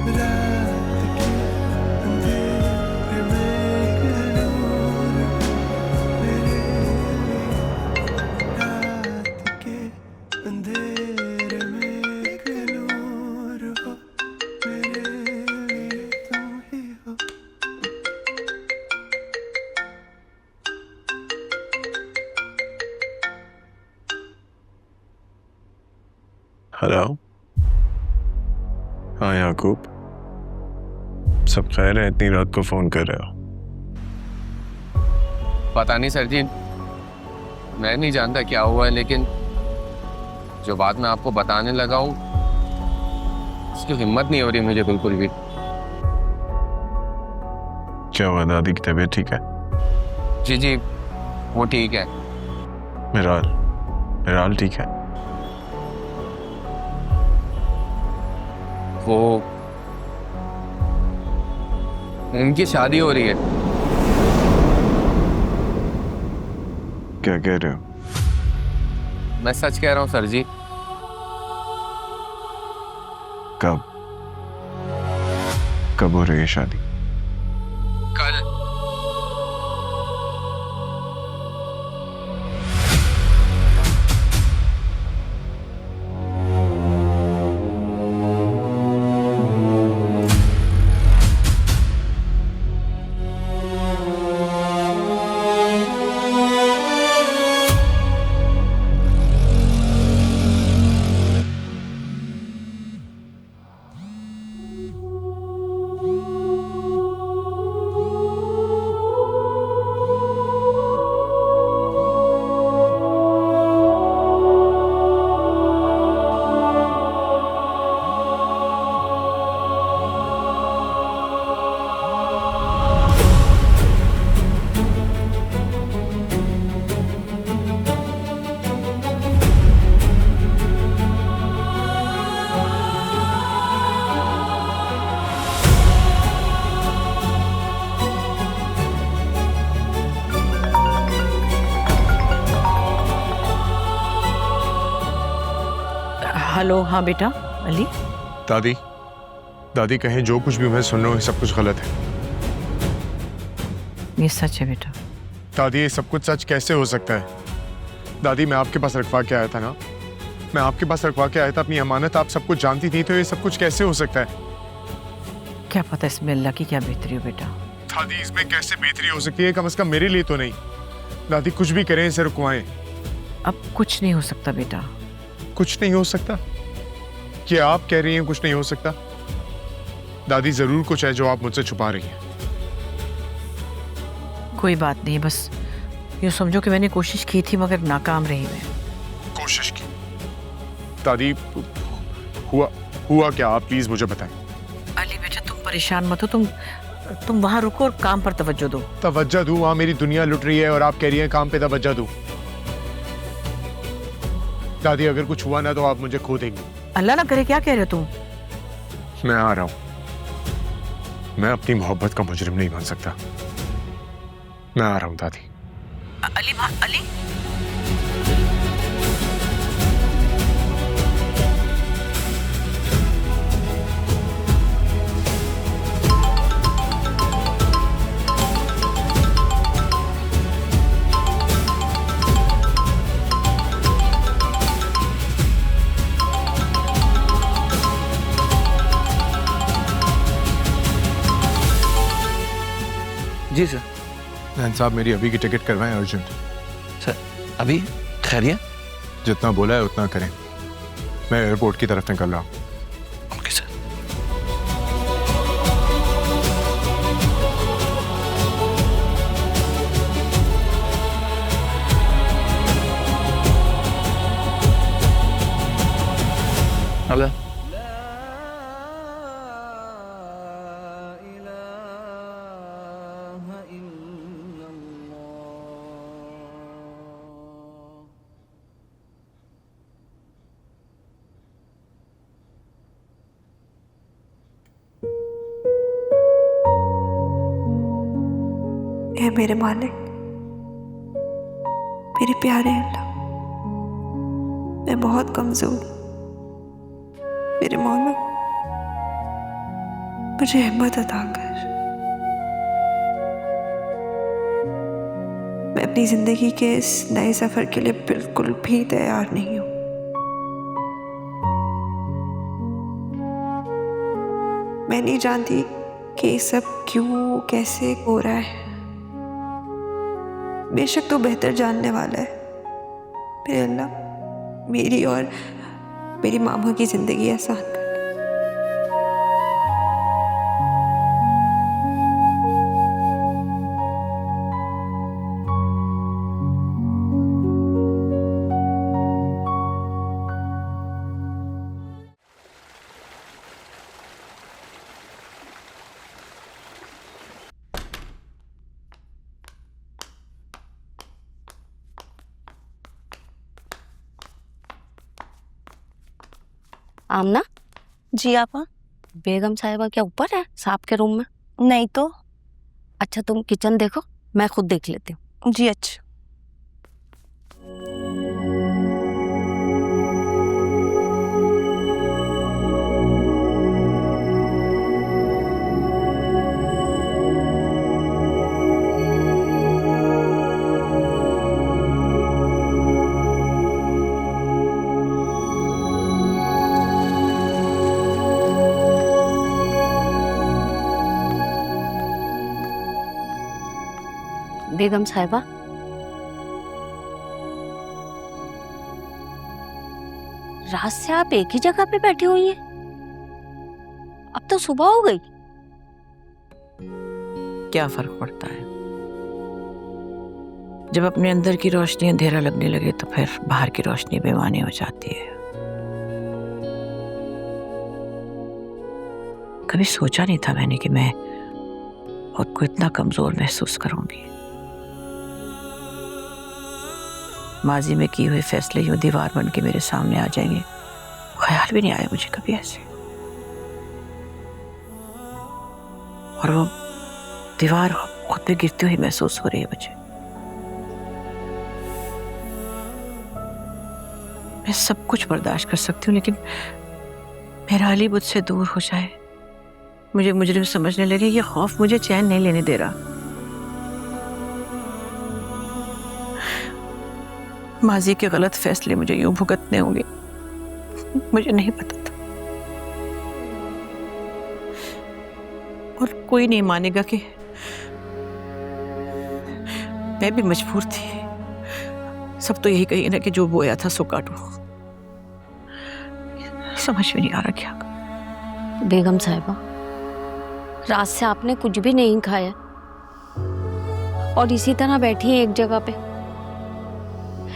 रात के अंधेरे में एक नूर मेरे लिए, रात के अंधेरे में एक नूर हो मेरे लिए, तुम ही हो। हेलो। हाँ याकूब, सब खैर है? इतनी रात को फोन कर रहे हो? पता नहीं सर जी, मैं नहीं जानता क्या हुआ है, लेकिन जो बात मैं आपको बताने लगा हूँ उसकी हिम्मत नहीं हो रही मुझे बिल्कुल भी। क्या हुआ? दादी की तबीयत ठीक है? जी जी, वो ठीक है। मिराल, मिराल ठीक है? वो उनकी शादी हो रही है। क्या कह रहे हो? मैं सच कह रहा हूँ सर जी। कब कब हो रही है शादी? कल। हेलो। हाँ बेटा। अली। दादी, दादी कहें जो कुछ भी मैं सुन रहा हूँ सब कुछ गलत है। ये सच है बेटा। दादी ये सब कुछ सच कैसे हो सकता है? दादी मैं आपके पास रखवा के आया था ना, मैं आपके पास रखवा के आया था अपनी अमानत, आप सब कुछ जानती थी, तो ये सब कुछ कैसे हो सकता है? क्या पता इसमें अल्लाह की क्या बेहतरी हो बेटा। दादी इसमें कैसे बेहतरी हो सकती है? कम से कम मेरे लिए तो नहीं। दादी कुछ भी करें इसे रुकवाएं। अब कुछ नहीं हो सकता बेटा। कुछ नहीं हो सकता? क्या आप कह रही हैं कुछ नहीं हो सकता? दादी जरूर कुछ है जो आप मुझसे छुपा रही हैं। कोई बात नहीं, बस यूँ समझो कि मैंने कोशिश की थी मगर नाकाम रही मैं। कोशिश की? दादी हुआ क्या? आप प्लीज मुझे बताएं। अली बेटा तुम परेशान मत हो, तुम वहाँ रुको और काम पर तवज्जो दो। तवज्जो दूं? वहां मेरी दुनिया लुट रही है और आप कह रही हैं काम पे तवज्जो दूं। दादी अगर कुछ हुआ ना तो आप मुझे खो देंगी। अल्लाह ना करे, क्या कह रहे हो तुम? मैं आ रहा हूं। मैं अपनी मोहब्बत का मुजरिम नहीं बन सकता। मैं आ रहा हूं दादी। अली अली। जी सर। नैन साहब मेरी अभी की टिकट करवाएं अर्जेंट। सर अभी? खैरियत? जितना बोला है उतना करें। मैं एयरपोर्ट की तरफ निकल रहा हूँ। Okay sir. हेलो। ऐ मेरे मालिक, मेरे प्यारे अल्लाह, मैं बहुत कमजोर, मेरे मौला मुझे हिम्मत अता कर। मैं अपनी जिंदगी के इस नए सफर के लिए बिल्कुल भी तैयार नहीं हूं। मैं नहीं जानती कि ये सब क्यों कैसे हो रहा है। बेशक तो बेहतर जानने वाला है। मेरे अल्लाह मेरी और मेरी मामा की जिंदगी आसान कर। आमना, जी आपा। बेगम साहिबा क्या ऊपर है साहब के रूम में? नहीं तो। अच्छा तुम किचन देखो, मैं खुद देख लेती हूँ। जी अच्छा। बेगम साहिबा, रात से आप एक ही जगह पे बैठी हुई हैं? अब तो सुबह हो गई। क्या फर्क पड़ता है? जब अपने अंदर की रोशनी अंधेरा लगने लगे तो फिर बाहर की रोशनी बेमानी हो जाती है। कभी सोचा नहीं था मैंने कि मैं खुद को इतना कमजोर महसूस करूंगी। माजी में किए हुए फैसले यूं दीवार बन के मेरे सामने आ जाएंगे, ख्याल भी नहीं आया मुझे कभी ऐसे। और वो दीवार खुद पे गिरती हुई महसूस हो रही है मुझे। मैं सब कुछ बर्दाश्त कर सकती हूँ, लेकिन मेरा अली मुझसे दूर हो जाए, मुझे मुजरिम समझने लगे, ये खौफ मुझे चैन नहीं लेने दे रहा। माजी के गलत फैसले मुझे यूं भुगतने होंगे, मुझे नहीं पता था। और कोई नहीं मानेगा कि मैं भी मजबूर थी। सब तो यही कही ना कि जो बोया था सो काटो। समझ में नहीं आ रहा क्या करूं। बेगम साहिबा, रात से आपने कुछ भी नहीं खाया और इसी तरह बैठी हैं एक जगह पे।